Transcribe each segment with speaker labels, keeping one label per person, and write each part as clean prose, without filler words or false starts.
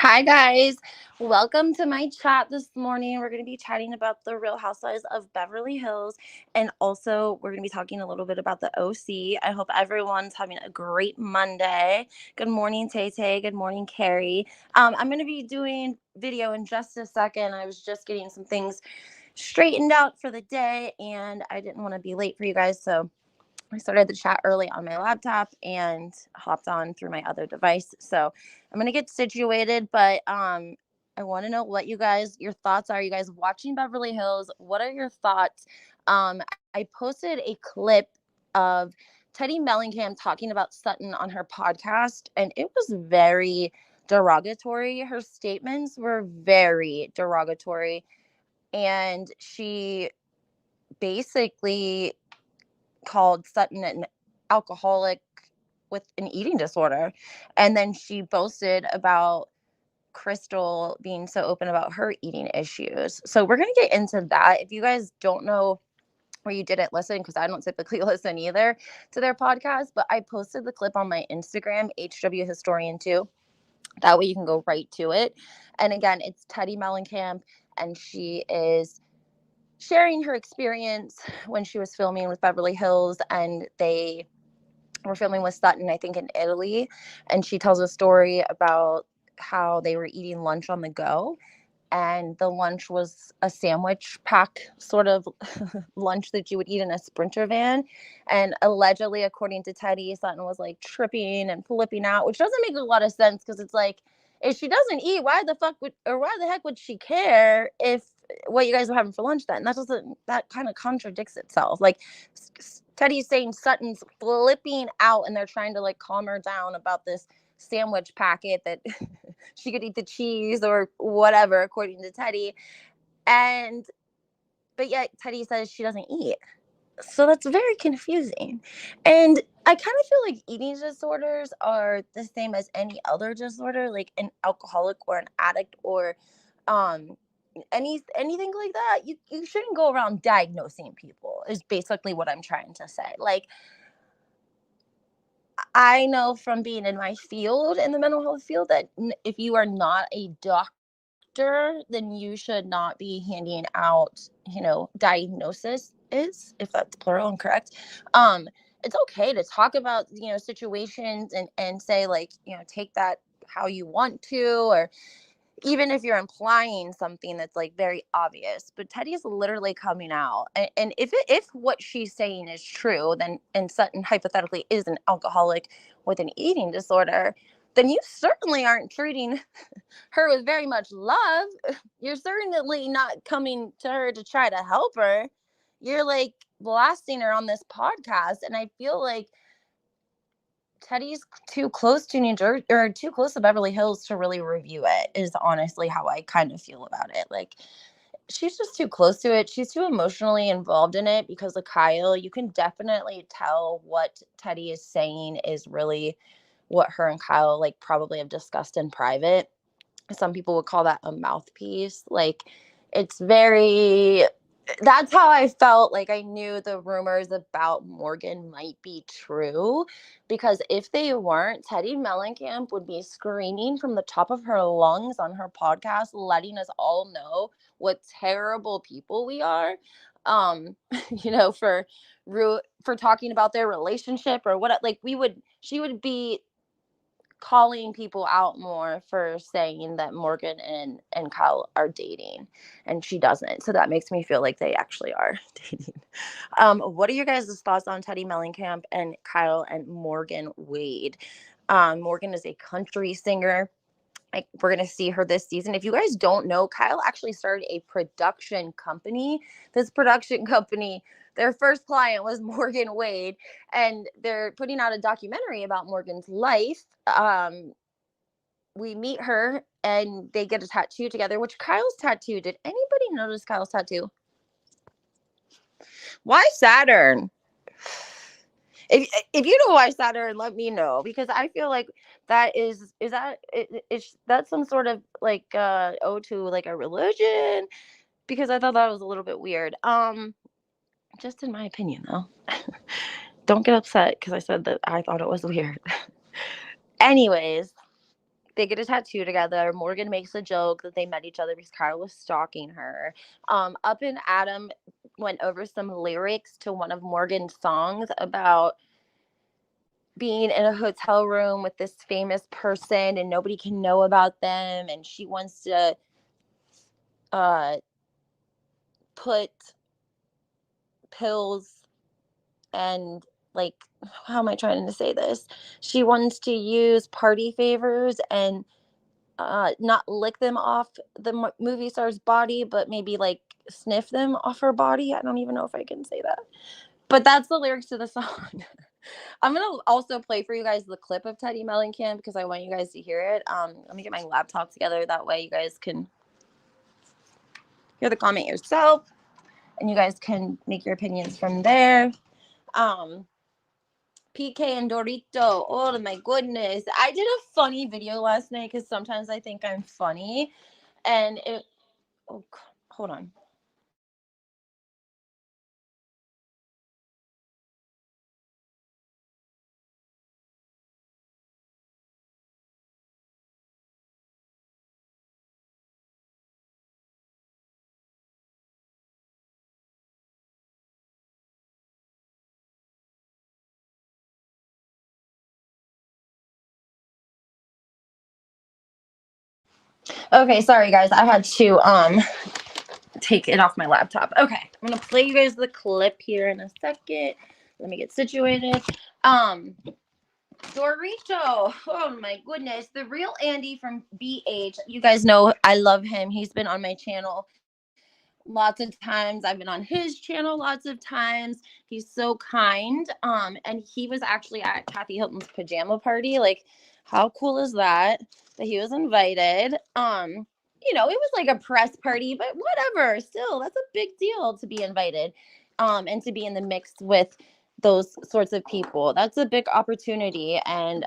Speaker 1: Hi, guys. Welcome to my chat this morning. We're going to be chatting about the Real Housewives of Beverly Hills. And also, we're going to be talking a little bit about the OC. I hope everyone's having a great Monday. Good morning, Tay Tay. Good morning, Carrie. I'm going to be doing video in just a second. I was just getting some things straightened out for the day, and I didn't want to be late for you guys. So I started the chat early on my laptop and hopped on through my other device. So I'm gonna get situated, but I want to know what your thoughts are. You guys watching Beverly Hills? What are your thoughts? I posted a clip of Teddy Mellencamp talking about Sutton on her podcast, and it was very derogatory. Her statements were very derogatory, and she basically called Sutton an alcoholic with an eating disorder. And then she boasted about Crystal being so open about her eating issues. So we're going to get into that. If you guys don't know or you didn't listen, because I don't typically listen either to their podcast, but I posted the clip on my Instagram, HW Historian 2. That way you can go right to it. And again, it's Teddy Mellencamp, and she is sharing her experience when she was filming with Beverly Hills, and they were filming with Sutton, I think, in Italy. And she tells a story about how they were eating lunch on the go. And the lunch was a sandwich pack sort of lunch that you would eat in a Sprinter van. And allegedly, according to Teddy, Sutton was like tripping and flipping out, which doesn't make a lot of sense because it's like, if she doesn't eat, why the heck would she care if what you guys were having for lunch then? That kind of contradicts itself. Like, Teddy's saying Sutton's flipping out and they're trying to like calm her down about this sandwich packet that she could eat the cheese or whatever, according to Teddy. But yet Teddy says she doesn't eat. So that's very confusing. And I kind of feel like eating disorders are the same as any other disorder, like an alcoholic or an addict or um anything like that. You shouldn't go around diagnosing people is basically what I'm trying to say. Like, I know from being in my field, in the mental health field, that if you are not a doctor, then you should not be handing out, diagnosis is, if that's plural and correct. It's okay to talk about, situations and say like, take that how you want to, or even if you're implying something that's like very obvious. But Teddy's literally coming out, and if what she's saying is true, then, and Sutton hypothetically is an alcoholic with an eating disorder, then you certainly aren't treating her with very much love. You're certainly not coming to her to try to help her. You're like blasting her on this podcast, and I feel like Teddy's too close to New Jersey, or too close to Beverly Hills to really review it, is honestly how I kind of feel about it. Like, she's just too close to it. She's too emotionally involved in it because of Kyle. You can definitely tell what Teddy is saying is really what her and Kyle like probably have discussed in private. Some people would call that a mouthpiece. Like, it's very, that's how I felt. Like, I knew the rumors about Morgan might be true, because if they weren't, Teddy Mellencamp would be screaming from the top of her lungs on her podcast, letting us all know what terrible people we are. Um, for talking about their relationship or what, like, she would be calling people out more for saying that Morgan and Kyle are dating, and she doesn't. So that makes me feel like they actually are dating. What are your guys' thoughts on Teddy Mellencamp and Kyle and Morgan Wade? Morgan is a country singer. Like, we're gonna see her this season. If you guys don't know, Kyle actually started a production company. This production company, their first client was Morgan Wade, and they're putting out a documentary about Morgan's life. We meet her and they get a tattoo together, which Kyle's tattoo. Did anybody notice Kyle's tattoo? Why Saturn? If you know why Saturn, let me know, because I feel like that is that some sort of like ode to like a religion, because I thought that was a little bit weird. Just in my opinion though. Don't get upset because I said that I thought it was weird. Anyways, They get a tattoo together. Morgan makes a joke that they met each other because Kyle was stalking her. Up and Adam went over some lyrics to one of Morgan's songs about being in a hotel room with this famous person and nobody can know about them, and she wants to put pills and, like, how am I trying to say this? She wants to use party favors and not lick them off the movie star's body, but maybe like sniff them off her body. I don't even know if I can say that, but that's the lyrics to the song. I'm gonna also play for you guys the clip of Teddy Mellencamp because I want you guys to hear it. Let me get my laptop together, that way you guys can hear the comment yourself and you guys can make your opinions from there. PK and Dorito. Oh my goodness. I did a funny video last night because sometimes I think I'm funny. And it, oh, hold on. Okay, sorry guys. I had to take it off my laptop. Okay, I'm gonna play you guys the clip here in a second. Let me get situated. Dorito. Oh my goodness. The real Andy from BH. You guys know I love him. He's been on my channel lots of times. I've been on his channel lots of times. He's so kind. And he was actually at Kathy Hilton's pajama party. Like, how cool is that? That he was invited. You know, it was like a press party, but whatever. Still, that's a big deal to be invited. And to be in the mix with those sorts of people. That's a big opportunity. And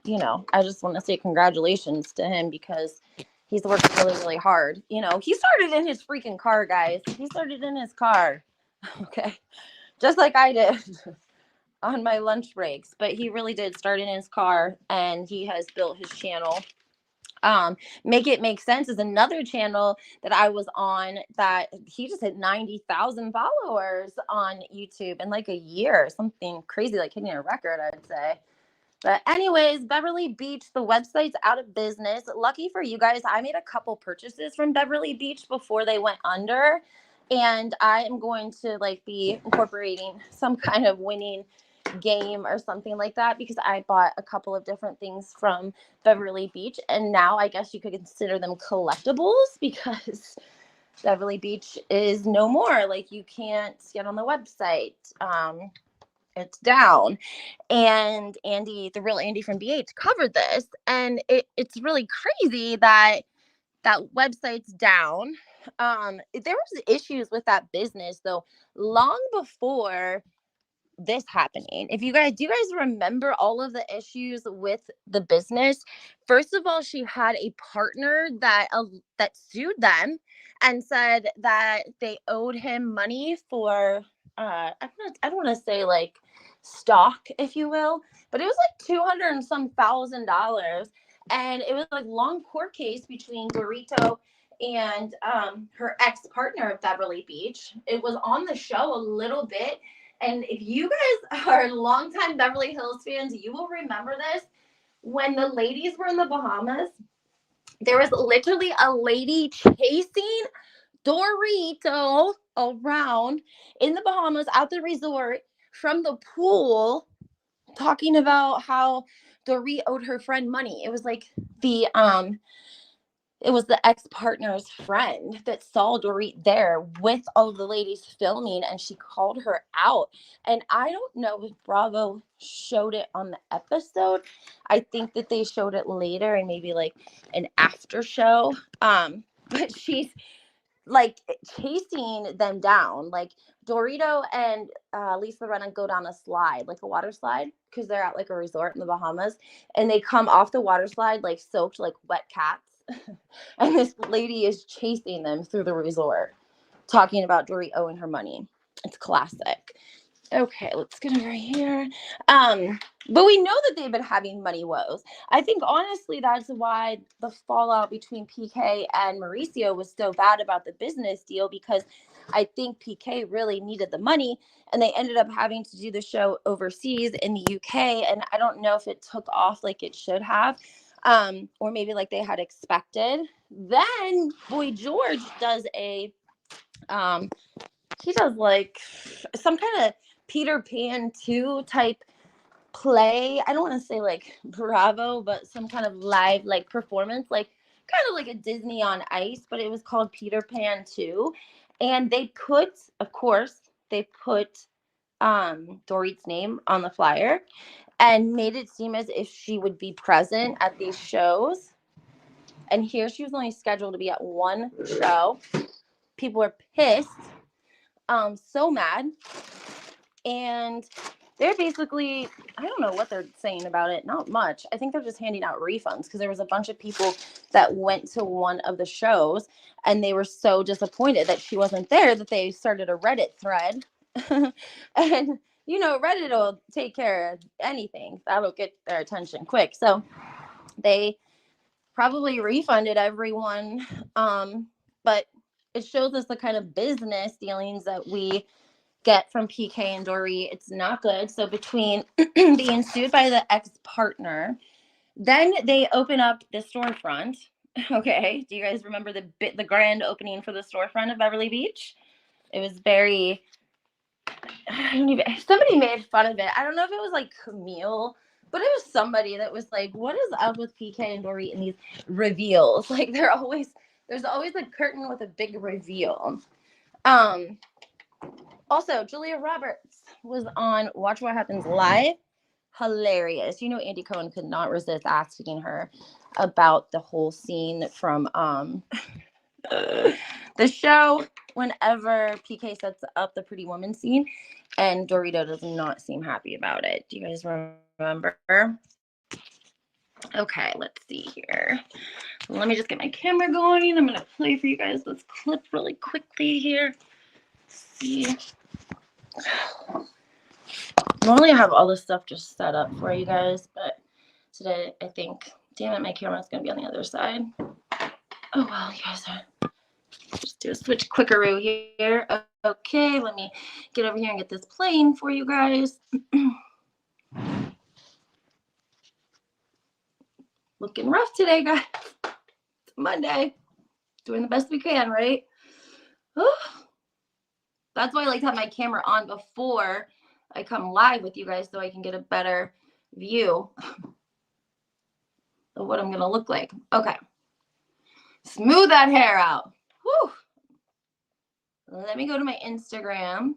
Speaker 1: you know, I just want to say congratulations to him because he's worked really, really hard. You know, he started in his freaking car, guys. He started in his car. Okay. Just like I did on my lunch breaks. But he really did start in his car, and he has built his channel. Make It Make Sense is another channel that I was on that he just hit 90,000 followers on YouTube in like a year. Something crazy, like hitting a record, I'd say. But anyways, Beverly Beach, the website's out of business. Lucky for you guys, I made a couple purchases from Beverly Beach before they went under. And I am going to like be incorporating some kind of winning game or something like that because I bought a couple of different things from Beverly Beach. And now I guess you could consider them collectibles because Beverly Beach is no more. Like, you can't get on the website. It's down. And Andy, the real Andy from BH, covered this. And it's really crazy that that website's down. There was issues with that business though long before this happening. If you guys, do you guys remember all of the issues with the business? First of all, she had a partner that sued them and said that they owed him money for I don't want to say like stock, if you will, but it was like 200 and some $1,000, and it was like long court case between Dorito and her ex-partner at Beverly Beach. It was on the show a little bit. And if you guys are longtime Beverly Hills fans, you will remember this. When the ladies were in the Bahamas, there was literally a lady chasing Dorito around in the Bahamas at the resort from the pool, talking about how Dorit owed her friend money. It was the ex-partner's friend that saw Dorit there with all the ladies filming, and she called her out. And I don't know if Bravo showed it on the episode. I think that they showed it later and maybe like an after show. But she's like chasing them down. Like, Dorito and Lisa Rinna go down a slide, like a water slide, because they're at like a resort in the Bahamas, and they come off the water slide like soaked like wet cats. And this lady is chasing them through the resort, talking about Dorit owing her money. It's classic. Okay, let's get over here. But we know that they've been having money woes. I think honestly that's why the fallout between PK and Mauricio was so bad about the business deal, because I think PK really needed the money and they ended up having to do the show overseas in the UK, and I don't know if it took off like it should have. Or maybe like they had expected. Then Boy George does a he does like some kind of Peter Pan 2 type play. I don't want to say like Bravo, but some kind of live like performance, like kind of like a Disney on Ice, but it was called Peter Pan 2. And they put, of course, they put Dorit's name on the flyer and made it seem as if she would be present at these shows. And here she was only scheduled to be at one show. People are pissed, so mad. And they're basically, I don't know what they're saying about it. Not much. I think they're just handing out refunds because there was a bunch of people that went to one of the shows and they were so disappointed that she wasn't there that they started a Reddit thread. And, you know, Reddit will take care of anything. That'll get their attention quick. So they probably refunded everyone. But it shows us the kind of business dealings that we get from PK and Dorit. It's not good. So between being sued by the ex-partner, then they open up the storefront. Okay, do you guys remember the grand opening for the storefront of Beverly Beach? It was very, somebody made fun of it. I don't know if it was like Camille, but it was somebody that was like, what is up with PK and Dorit and these reveals? Like there's always a curtain with a big reveal. Also, Julia Roberts was on Watch What Happens Live. Hilarious. You know, Andy Cohen could not resist asking her about the whole scene from the show whenever PK sets up the Pretty Woman scene, and DORITO does not seem happy about it. Do you guys remember? Okay, let's see here. Let me just get my camera going. I'm going to play for you guys this clip really quickly here. Let's see. Normally I have all this stuff just set up for you guys, but today I think, damn it, my camera's gonna be on the other side. Oh well, you guys are, just do a switch quickaroo here. Okay, let me get over here and get this playing for you guys. Looking rough today, guys. It's Monday. Doing the best we can, right? That's why I like to have my camera on before I come live with you guys so I can get a better view of what I'm going to look like. Okay. Smooth that hair out. Whew. Let me go to my Instagram.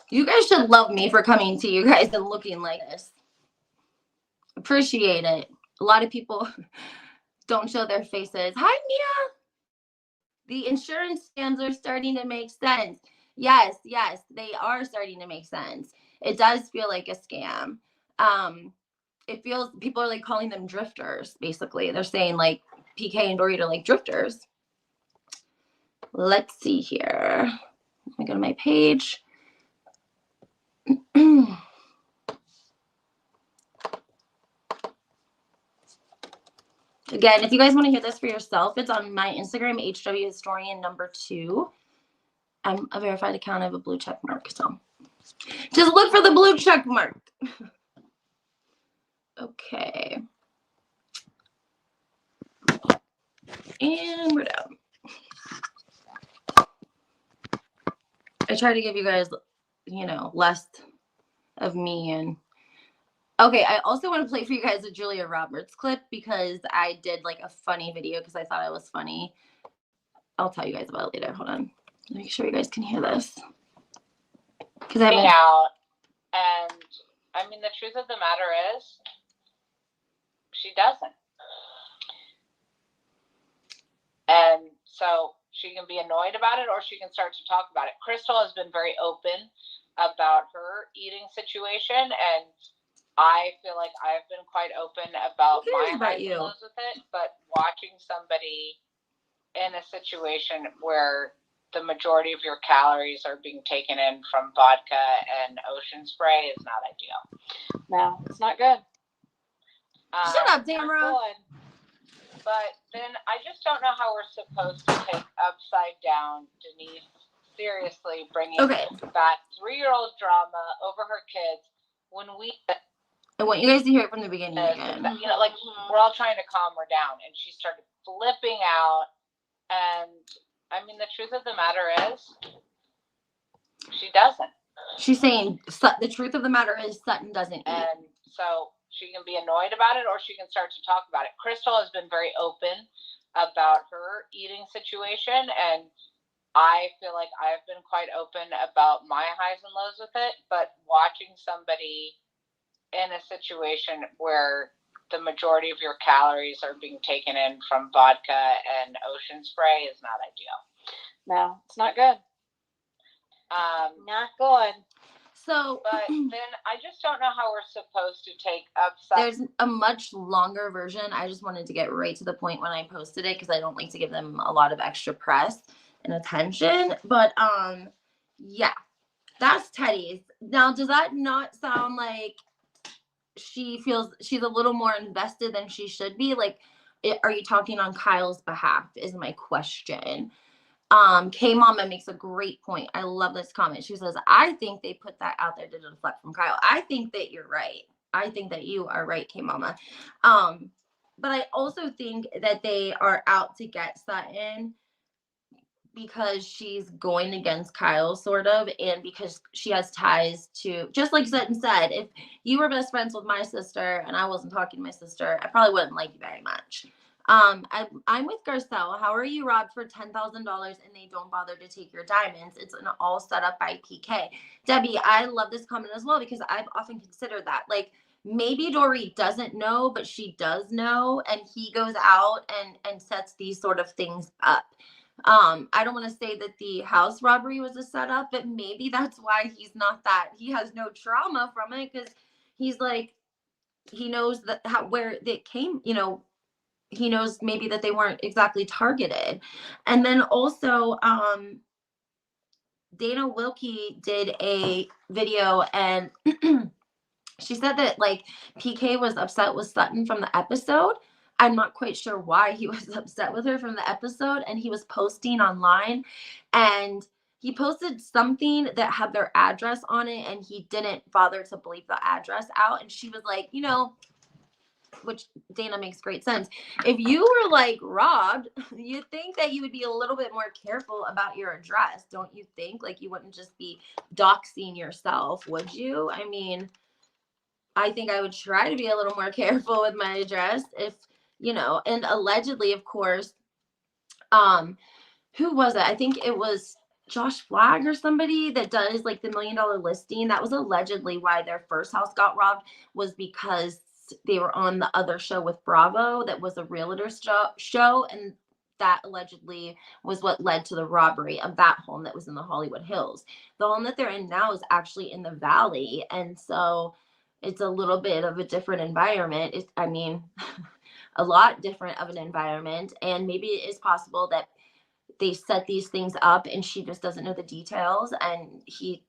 Speaker 1: You guys should love me for coming to you guys and looking like this. Appreciate it. A lot of people don't show their faces. Hi, Mia. The insurance scams are starting to make sense. Yes, they are starting to make sense. It does feel like a scam. It feels, people are like calling them drifters, basically. They're saying like PK and Dorit are like drifters. Let's see here. Let me go to my page. Again, if you guys want to hear this for yourself, it's on my Instagram, HW Historian #2. I'm a verified account. I have a blue check mark, so just look for the blue check mark. Okay. And we're down. I try to give you guys, you know, less of me. And okay, I also want to play for you guys a Julia Roberts clip because I did like a funny video because I thought it was funny. I'll tell you guys about it later. Hold on. Make sure you guys can hear this. Because I
Speaker 2: out. And I mean, the truth of the matter is, she doesn't. And so she can be annoyed about it or she can start to talk about it. Crystal has been very open about her eating situation, and I feel like I've been quite open about my highs and lows with it. But watching somebody in a situation where the majority of your calories are being taken in from vodka and ocean spray is not ideal.
Speaker 3: No, it's not good.
Speaker 1: Shut up, Tamara.
Speaker 2: But then I just don't know how we're supposed to take upside down Denise seriously bringing that 3-year-old drama over her kids when we.
Speaker 1: I want you guys to hear it from the beginning again.
Speaker 2: You know, like we're all trying to calm her down, and she started flipping out. And I mean, the truth of the matter is, she doesn't.
Speaker 1: She's saying the truth of the matter is Sutton doesn't eat.
Speaker 2: And so she can be annoyed about it, or she can start to talk about it. Crystal has been very open about her eating situation, and I feel like I've been quite open about my highs and lows with it. But watching somebody in a situation where the majority of your calories are being taken in from vodka and ocean spray is not ideal.
Speaker 3: No, it's not good. Not good.
Speaker 1: So,
Speaker 2: but then I just don't know how we're supposed to take upside.
Speaker 1: There's a much longer version. I just wanted to get right to the point when I posted it because I don't like to give them a lot of extra press and attention. But yeah, that's Teddy's. Now, does that not sound like she feels she's a little more invested than she should be? Like, are you talking on Kyle's behalf is my question. K Mama makes a great point. I love this comment. She says, I think they put that out there to deflect from Kyle. I think that you're right. I think that you are right, K Mama. But I also think that they are out to get Sutton because she's going against Kyle, sort of, and because she has ties to, just like Sutton said, if you were best friends with my sister and I wasn't talking to my sister, I probably wouldn't like you very much. I'm with Garcelle. How are you robbed for $10,000 and they don't bother to take your diamonds? It's an all set up by PK. Debbie, I love this comment as well because I've often considered that. Like, maybe Dorit doesn't know, but she does know, and he goes out and sets these sort of things up. I don't want to say that the house robbery was a setup, but maybe that's why he's not that. He has no trauma from it because he's like, he knows that where they came, you know, he knows maybe that they weren't exactly targeted. And then also, Dana Wilkie did a video and she said that like PK was upset with Sutton from the episode. I'm not quite sure why he was upset with her from the episode. And he was posting online and he posted something that had their address on it and he didn't bother to bleep the address out. And she was like, you know, which Dana makes great sense. If you were like robbed, you'd think that you would be a little bit more careful about your address. Don't you think? Like you wouldn't just be doxing yourself, would you? I mean, I think I would try to be a little more careful with my address if, you know, and allegedly, of course, who was it? I think it was Josh Flagg or somebody that does like the $1 million listing. That was allegedly why their first house got robbed, was because they were on the other show with Bravo that was a realtor show, and that allegedly was what led to the robbery of that home that was in the Hollywood Hills. The home that they're in now is actually in the Valley, and so it's a little bit of a different environment. I mean, a lot different of an environment, and maybe it is possible that they set these things up and she just doesn't know the details and he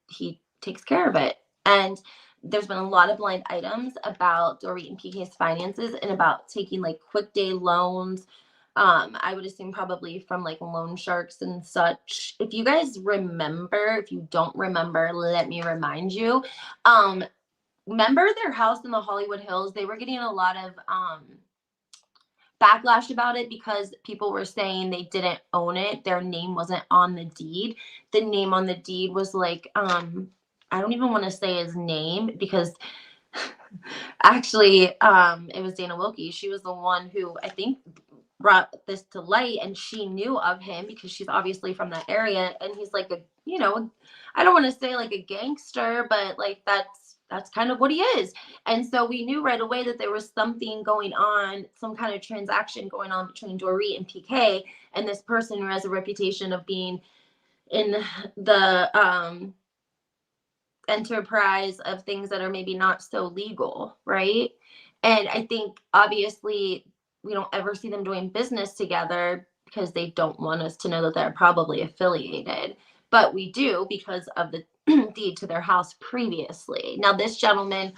Speaker 1: takes care of it. And there's been a lot of blind items about Dorit and PK's finances and about taking like quick day loans. I would assume probably from like loan sharks and such. If you guys remember, if you don't remember, let me remind you. Remember their house in the Hollywood Hills? They were getting a lot of backlash about it because people were saying they didn't own it. Their name wasn't on the deed. The name on the deed was like, I don't even want to say his name because actually it was Dana Wilkie. She was the one who I think brought this to light, and she knew of him because she's obviously from that area. And he's like a, you know, I don't want to say like a gangster, but like that's kind of what he is. And so we knew right away that there was something going on, some kind of transaction going on between Dorit and PK and this person who has a reputation of being in the enterprise of things that are maybe not so legal, right? And I think obviously we don't ever see them doing business together because they don't want us to know that they're probably affiliated. But we do because of the deed to their house previously. Now, this gentleman,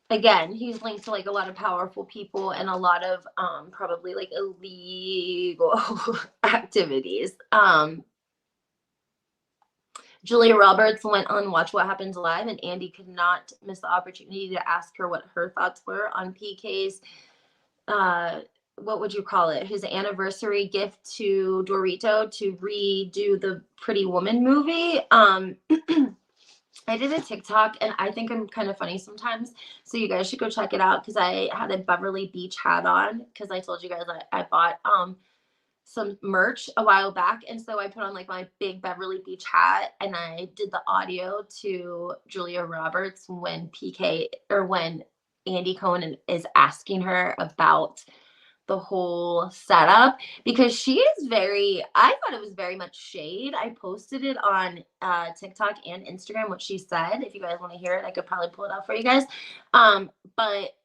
Speaker 1: again, he's linked to like a lot of powerful people and a lot of probably like illegal activities. Julia Roberts went on Watch What Happens Live, and Andy could not miss the opportunity to ask her what her thoughts were on PK's, what would you call it? His anniversary gift to Dorito to redo the Pretty Woman movie. I did a TikTok, and I think I'm kind of funny sometimes, so you guys should go check it out, because I had a Beverly Beach hat on, because I told you guys I bought some merch a while back, and so I put on like my big Beverly Beach hat, and I did the audio to Julia Roberts when Andy Cohen is asking her about the whole setup, because she is I thought it was very much shade. I posted it on TikTok and Instagram, what she said. If you guys want to hear it, I could probably pull it out for you guys. But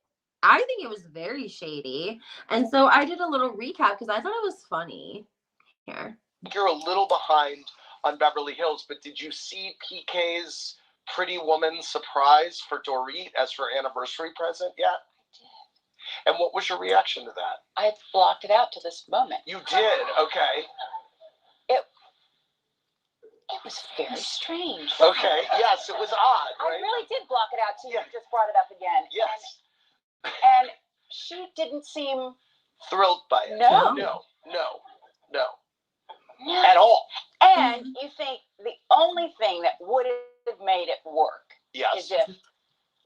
Speaker 1: I think it was very shady. And so I did a little recap because I thought it was funny. Here.
Speaker 4: You're a little behind on Beverly Hills, but did you see PK's Pretty Woman surprise for Dorit as her anniversary present yet? And what was your reaction to that?
Speaker 3: I blocked it out to this moment.
Speaker 4: You did? Okay.
Speaker 3: It was very strange.
Speaker 4: Okay. Yes, it was odd,
Speaker 3: I
Speaker 4: right?
Speaker 3: really did block it out too.
Speaker 4: Yeah.
Speaker 3: You just brought it up again.
Speaker 4: Yes.
Speaker 3: And she didn't seem
Speaker 4: Thrilled by it.
Speaker 3: No.
Speaker 4: No. At all.
Speaker 3: And you think the only thing that would have made it work
Speaker 4: Yes.
Speaker 3: is if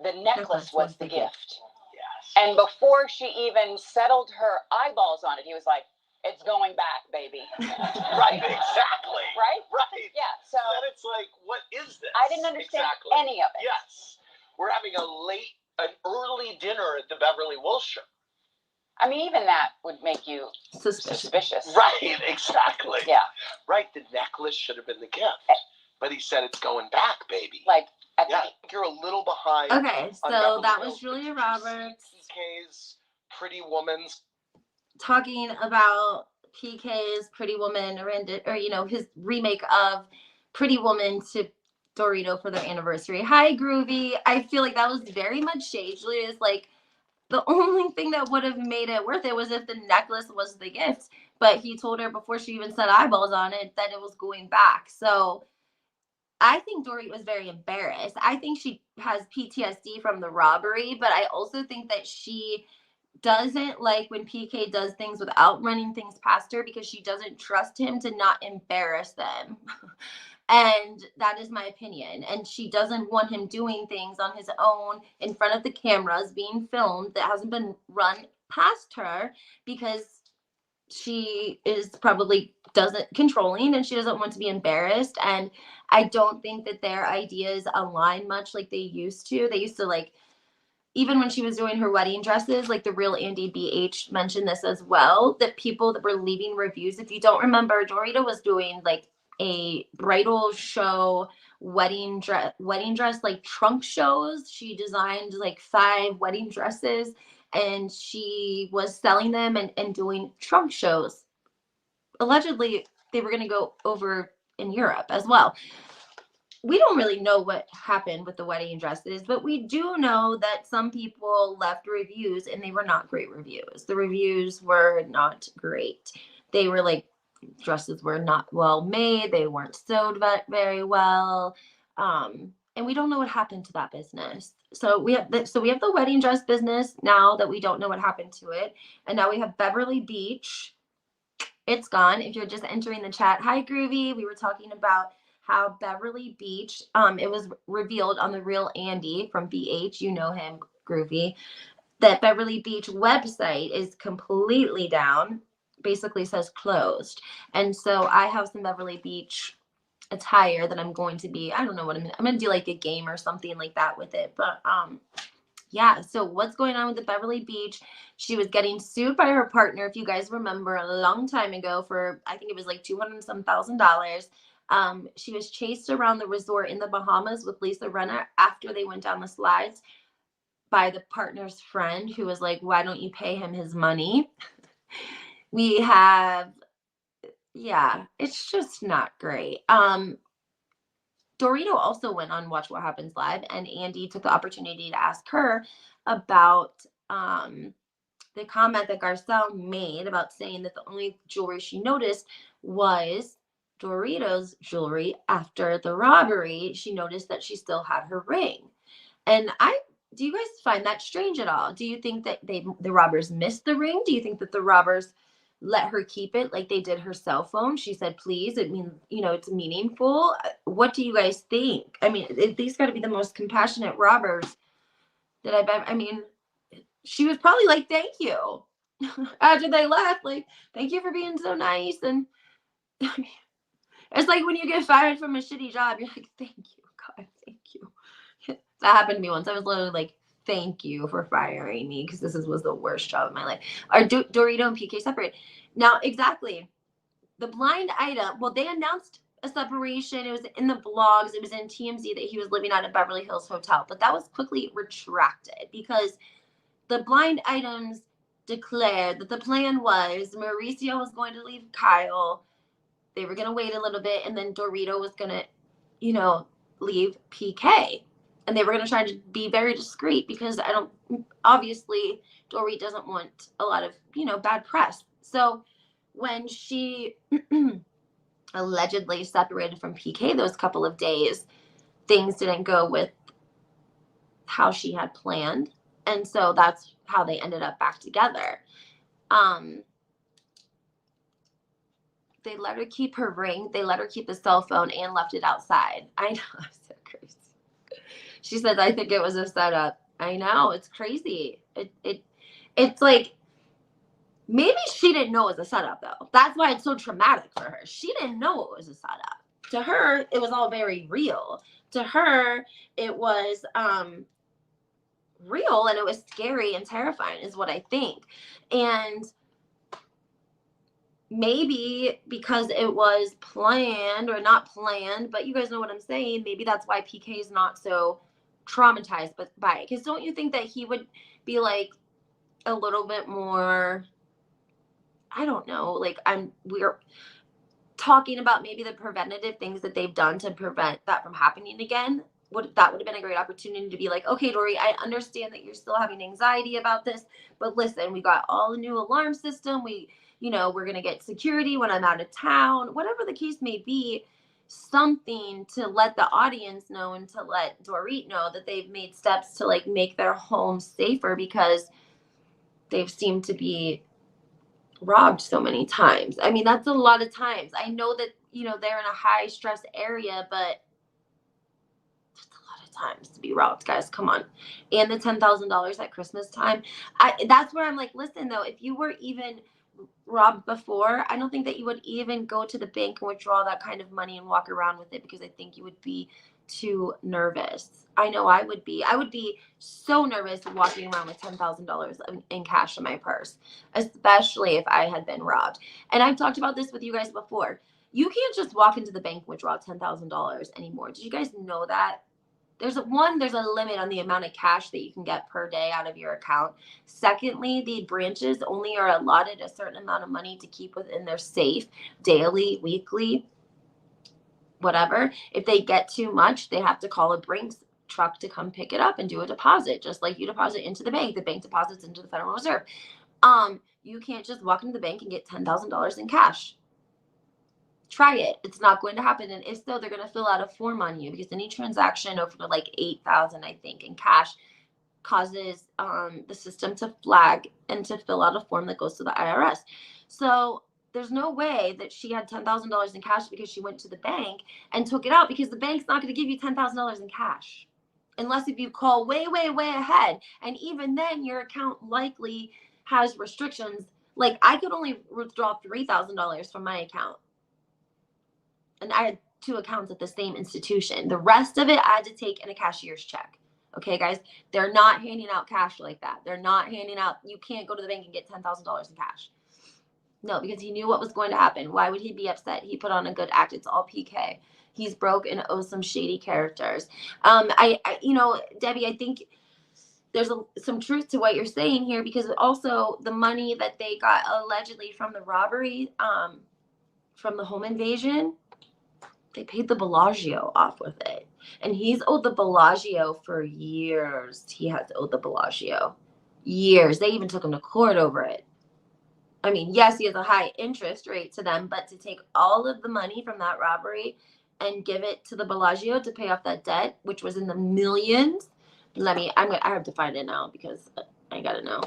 Speaker 3: the necklace was the gift.
Speaker 4: Yes.
Speaker 3: And before she even settled her eyeballs on it, he was like, "It's going back, baby."
Speaker 4: Right, exactly.
Speaker 3: Right?
Speaker 4: Right.
Speaker 3: Yeah. So
Speaker 4: Then it's like, what is this?
Speaker 3: I didn't understand
Speaker 4: Exactly.
Speaker 3: any of it.
Speaker 4: Yes. We're having an early dinner at the Beverly Wilshire.
Speaker 3: I mean, even that would make you
Speaker 1: Suspicious.
Speaker 4: Right, exactly.
Speaker 3: Yeah.
Speaker 4: Right, the necklace should have been the gift. But he said it's going back, baby.
Speaker 3: Like, at
Speaker 4: Yeah, I think you're a little behind.
Speaker 1: Okay, so
Speaker 4: on Beverly
Speaker 1: that
Speaker 4: Hills,
Speaker 1: was Julia
Speaker 4: but did you
Speaker 1: Roberts
Speaker 4: see PK's Pretty Woman's.
Speaker 1: talking about PK's Pretty Woman, his remake of Pretty Woman to Dorito for their anniversary. Hi, Groovy. I feel like that was very much shade. Julia's like, the only thing that would have made it worth it was if the necklace was the gift. But he told her before she even set eyeballs on it that it was going back. So I think Dorit was very embarrassed. I think she has PTSD from the robbery, but I also think that she doesn't like when PK does things without running things past her, because she doesn't trust him to not embarrass them. And that is my opinion. And she doesn't want him doing things on his own in front of the cameras being filmed that hasn't been run past her, because she is probably controlling, and she doesn't want to be embarrassed. And I don't think that their ideas align much like they used to. They used to, like, even when she was doing her wedding dresses, like the real Andy BH mentioned this as well, that people that were leaving reviews, if you don't remember, Dorito was doing like a bridal show wedding dress like trunk shows. She designed like 5 wedding dresses, and she was selling them and doing trunk shows. Allegedly, they were going to go over in Europe as well. We don't really know what happened with the wedding dresses, but we do know that some people left reviews and they were not great reviews. The reviews were not great. They were like, dresses were not well made. They weren't sewed very well. And we don't know what happened to that business. So we have the wedding dress business now that we don't know what happened to it. And now we have Beverly Beach. It's gone. If you're just entering the chat, hi Groovy. We were talking about how Beverly Beach, it was revealed on the real Andy from BH, you know him, Groovy, that Beverly Beach website is completely down, basically says closed. And so I have some Beverly Beach attire that I'm going to be, I don't know what I'm going to do, like a game or something like that with it. But yeah, so what's going on with the Beverly Beach? She was getting sued by her partner, if you guys remember, a long time ago for, I think it was like $200,000. She was chased around the resort in the Bahamas with Lisa Rinna after they went down the slides by the partner's friend, who was like, why don't you pay him his money? We have, yeah, it's just not great. Dorito also went on Watch What Happens Live, and Andy took the opportunity to ask her about the comment that Garcelle made about saying that the only jewelry she noticed was Dorito's jewelry after the robbery. She noticed that she still had her ring. And do you guys find that strange at all? Do you think that the robbers missed the ring? Do you think that the robbers let her keep it like they did her cell phone? She said, please, it means, it's meaningful. What do you guys think? I mean, these got to be the most compassionate robbers that I've ever, I mean, she was probably like, thank you. After they left, like, thank you for being so nice. And it's like when you get fired from a shitty job, you're like, thank you, God, thank you. That happened to me once. I was literally like, thank you for firing me, because this was the worst job of my life. Are Dorito and PK separate? Now, exactly. The blind item, well, they announced a separation. It was in the blogs. It was in TMZ that he was living at a Beverly Hills hotel. But that was quickly retracted because the blind items declared that the plan was Mauricio was going to leave Kyle. They were going to wait a little bit, and then Dorito was going to, leave PK. And they were going to try to be very discreet because obviously Dorit doesn't want a lot of, bad press. So when she allegedly separated from PK those couple of days, things didn't go with how she had planned. And so that's how they ended up back together. They let her keep her ring. They let her keep the cell phone and left it outside. I know. I'm so crazy. She said, I think it was a setup. I know. It's crazy. It's like, maybe she didn't know it was a setup, though. That's why it's so traumatic for her. She didn't know it was a setup. To her, it was all very real. To her, it was real, and it was scary and terrifying is what I think. And maybe because it was planned or not planned, but you guys know what I'm saying. Maybe that's why PK is not so traumatized by it. Because don't you think that he would be like a little bit more, I don't know, like we're talking about maybe the preventative things that they've done to prevent that from happening again. That would have been a great opportunity to be like, okay, Dory, I understand that you're still having anxiety about this, but listen, we got all a new alarm system. We're going to get security when I'm out of town, whatever the case may be, something to let the audience know and to let Dorit know that they've made steps to like make their home safer because they've seemed to be robbed so many times. I mean, that's a lot of times. I know that, they're in a high stress area, but that's a lot of times to be robbed, guys. Come on. And the $10,000 at Christmas time. That's where I'm like, listen, though, if you were even robbed before, I don't think that you would even go to the bank and withdraw that kind of money and walk around with it, because I think you would be too nervous. I know I would be. I would be so nervous walking around with $10,000 in cash in my purse, especially if I had been robbed. And I've talked about this with you guys before. You can't just walk into the bank and withdraw $10,000 anymore. Did you guys know that? There's a limit on the amount of cash that you can get per day out of your account. Secondly, the branches only are allotted a certain amount of money to keep within their safe daily, weekly, whatever. If they get too much, they have to call a Brinks truck to come pick it up and do a deposit, just like you deposit into the bank deposits into the Federal Reserve. You can't just walk into the bank and get $10,000 in cash. Try it. It's not going to happen. And if so, they're going to fill out a form on you, because any transaction over like $8,000, I think, in cash causes the system to flag and to fill out a form that goes to the IRS. So there's no way that she had $10,000 in cash because she went to the bank and took it out, because the bank's not going to give you $10,000 in cash unless if you call way, way, way ahead. And even then, your account likely has restrictions. Like, I could only withdraw $3,000 from my account. And I had 2 accounts at the same institution. The rest of it I had to take in a cashier's check. Okay, guys, they're not handing out cash like that. They're not handing out, you can't go to the bank and get $10,000 in cash. No, because he knew what was going to happen. Why would he be upset? He put on a good act. It's all PK. He's broke and owes some shady characters. Debbie, I think there's some truth to what you're saying here, because also the money that they got allegedly from the robbery, from the home invasion, they paid the Bellagio off with it. And he's owed the Bellagio for years. He has owed the Bellagio years. They even took him to court over it. I mean, yes, he has a high interest rate to them, but to take all of the money from that robbery and give it to the Bellagio to pay off that debt, which was in the millions. I have to find it now because I gotta know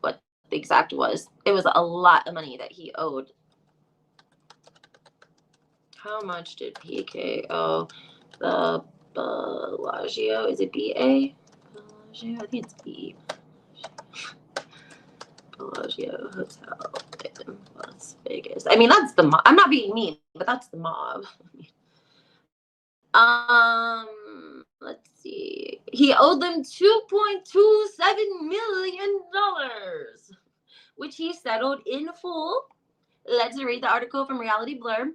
Speaker 1: what the exact was. It was a lot of money that he owed. How much did PK owe the Bellagio? Is it BA? Bellagio? I think it's B. Bellagio Hotel in Las Vegas. I mean, that's the mob. I'm not being mean, but that's the mob. Let's see. He owed them $2.27 million, which he settled in full. Let's read the article from Reality Blur.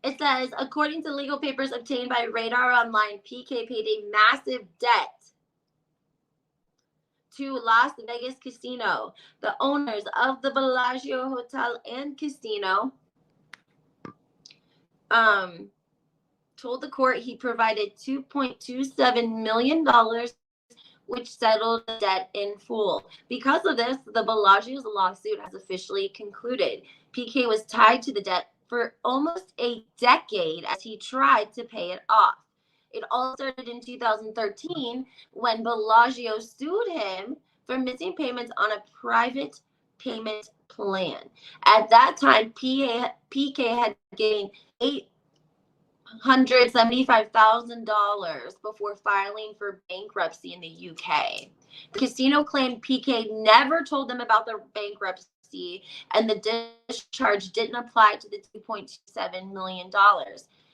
Speaker 1: It says, according to legal papers obtained by Radar Online, PK paid a massive debt to Las Vegas Casino. The owners of the Bellagio Hotel and Casino told the court he provided $2.27 million, which settled the debt in full. Because of this, the Bellagio's lawsuit has officially concluded. PK was tied to the debt for almost a decade as he tried to pay it off. It all started in 2013 when Bellagio sued him for missing payments on a private payment plan. At that time, PK had gained $875,000 before filing for bankruptcy in the UK. The casino claimed PK never told them about the bankruptcy, and the discharge didn't apply to the $2.27 million.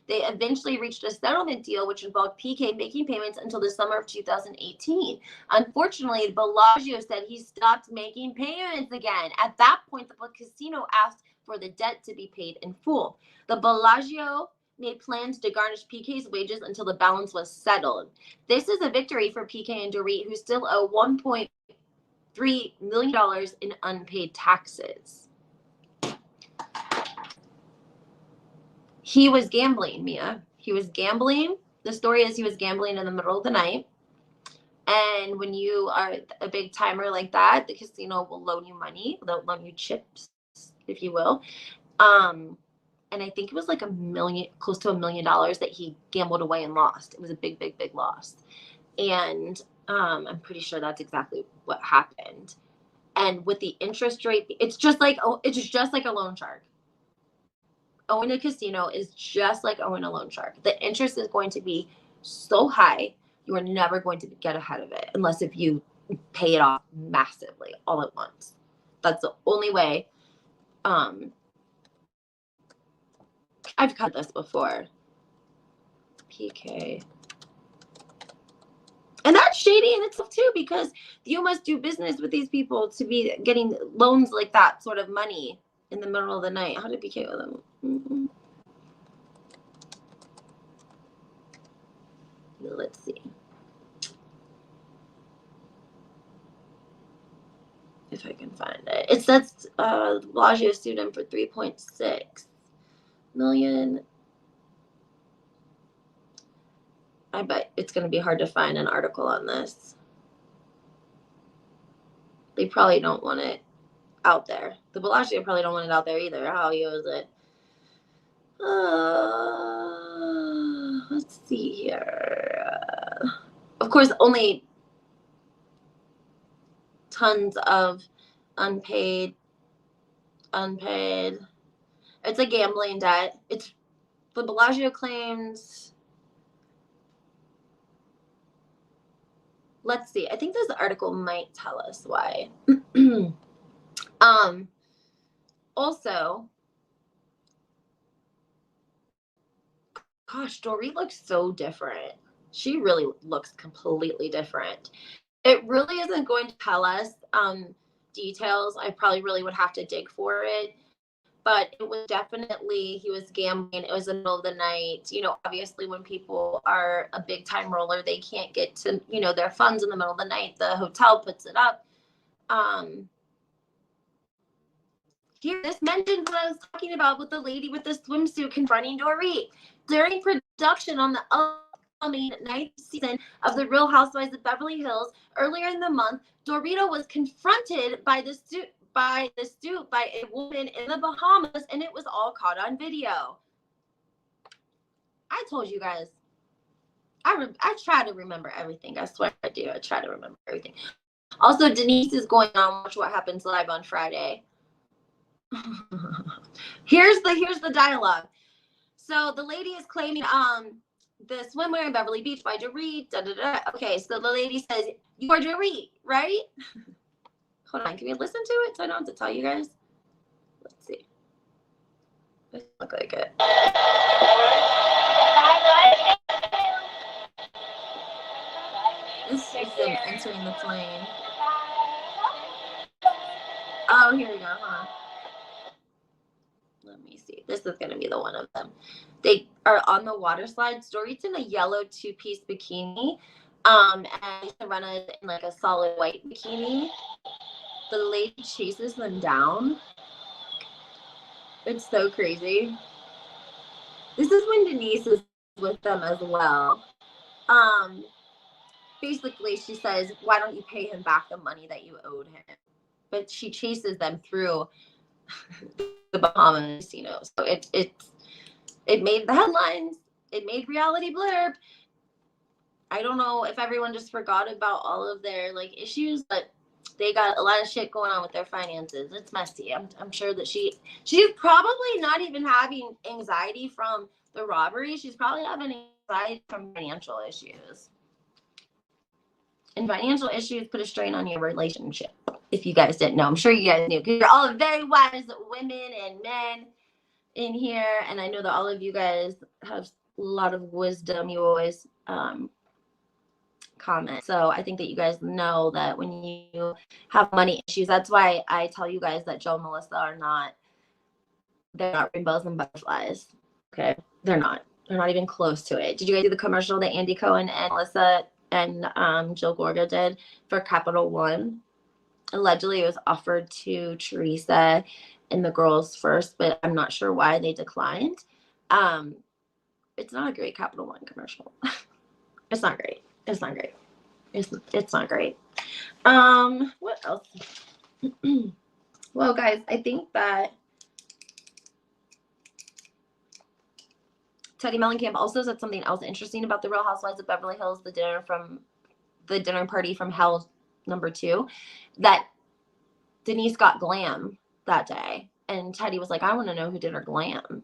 Speaker 1: They eventually reached a settlement deal, which involved PK making payments until the summer of 2018. Unfortunately, Bellagio said he stopped making payments again. At that point, the casino asked for the debt to be paid in full. The Bellagio made plans to garnish PK's wages until the balance was settled. This is a victory for PK and Dorit, who still owe $1.3 million in unpaid taxes. He was gambling, Mia. He was gambling. The story is he was gambling in the middle of the night. And when you are a big timer like that, the casino will loan you money. They'll loan you chips, if you will. And I think it was like close to $1 million that he gambled away and lost. It was a big, big, big loss. And I'm pretty sure that's exactly what happened. And with the interest rate, it's just like a loan shark. Owning a casino is just like owning a loan shark. The interest is going to be so high, you are never going to get ahead of it unless if you pay it off massively all at once. That's the only way. I've cut this before. PK. And that's shady in itself too, because you must do business with these people to be getting loans like that sort of money in the middle of the night. How did PK with them? Mm-hmm. Let's see if I can find it. It says Bellagio sued him for $3.6 million. I bet it's going to be hard to find an article on this. They probably don't want it out there. The Bellagio probably don't want it out there either. How he owes it. Let's see here. Of course, only tons of unpaid. It's a gambling debt. It's the Bellagio claims. Let's see. I think this article might tell us why. Also, gosh, Dorit looks so different. She really looks completely different. It really isn't going to tell us details. I probably really would have to dig for it. but it was definitely, he was gambling. It was in the middle of the night. You know, obviously when people are a big time roller, they can't get to, you know, their funds in the middle of the night. The hotel puts it up. Here, this mentions what I was talking about with the lady with the swimsuit confronting Dorit. During production on the upcoming 9th season of The Real Housewives of Beverly Hills, earlier in the month, DORITO was confronted by a woman in the Bahamas, and it was all caught on video. I told you guys. I try to remember everything. I swear I do. I try to remember everything. Also, Denise is going on Watch What Happens Live on Friday. Here's the dialogue. So the lady is claiming the swimwear in Beverly Beach by Dorit. Okay, so the lady says, "You are Dorit, right?" Hold on, can we listen to it so I don't have to tell you guys? Let's see. Doesn't look like it. This is them entering the plane. Oh, here we go, huh? Let me see. This is going to be the one of them. They are on the water slides. Dorit's in a yellow 2-piece bikini. And Serena in like a solid white bikini. The lady chases them down. It's so crazy. This is when Denise is with them as well. Basically, she says, "Why don't you pay him back the money that you owed him?" But she chases them through the Bahamas, you know. So it made the headlines. It made Reality Blurb. I don't know if everyone just forgot about all of their like issues, but they got a lot of shit going on with their finances. It's messy. I'm sure that she's probably not even having anxiety from the robbery. She's probably having anxiety from financial issues. And financial issues put a strain on your relationship. If you guys didn't know, I'm sure you guys knew, because you're all very wise women and men in here, and I know that all of you guys have a lot of wisdom. You always comment. So I think that you guys know that when you have money issues, that's why I tell you guys that Joe and Melissa are not, they're not rainbows and butterflies. Okay, they're not even close to it. Did you guys see the commercial that Andy Cohen and Melissa and Jill Gorga did for Capital One? Allegedly, it was offered to Teresa and the girls first, but I'm not sure why they declined. It's not a great Capital One commercial. It's not great. It's not great. It's not great. What else? Well, guys, I think that Teddy Mellencamp also said something else interesting about the Real Housewives of Beverly Hills, the dinner party from Hell #2, that Denise got glam that day. And Teddy was like, "I want to know who did her glam."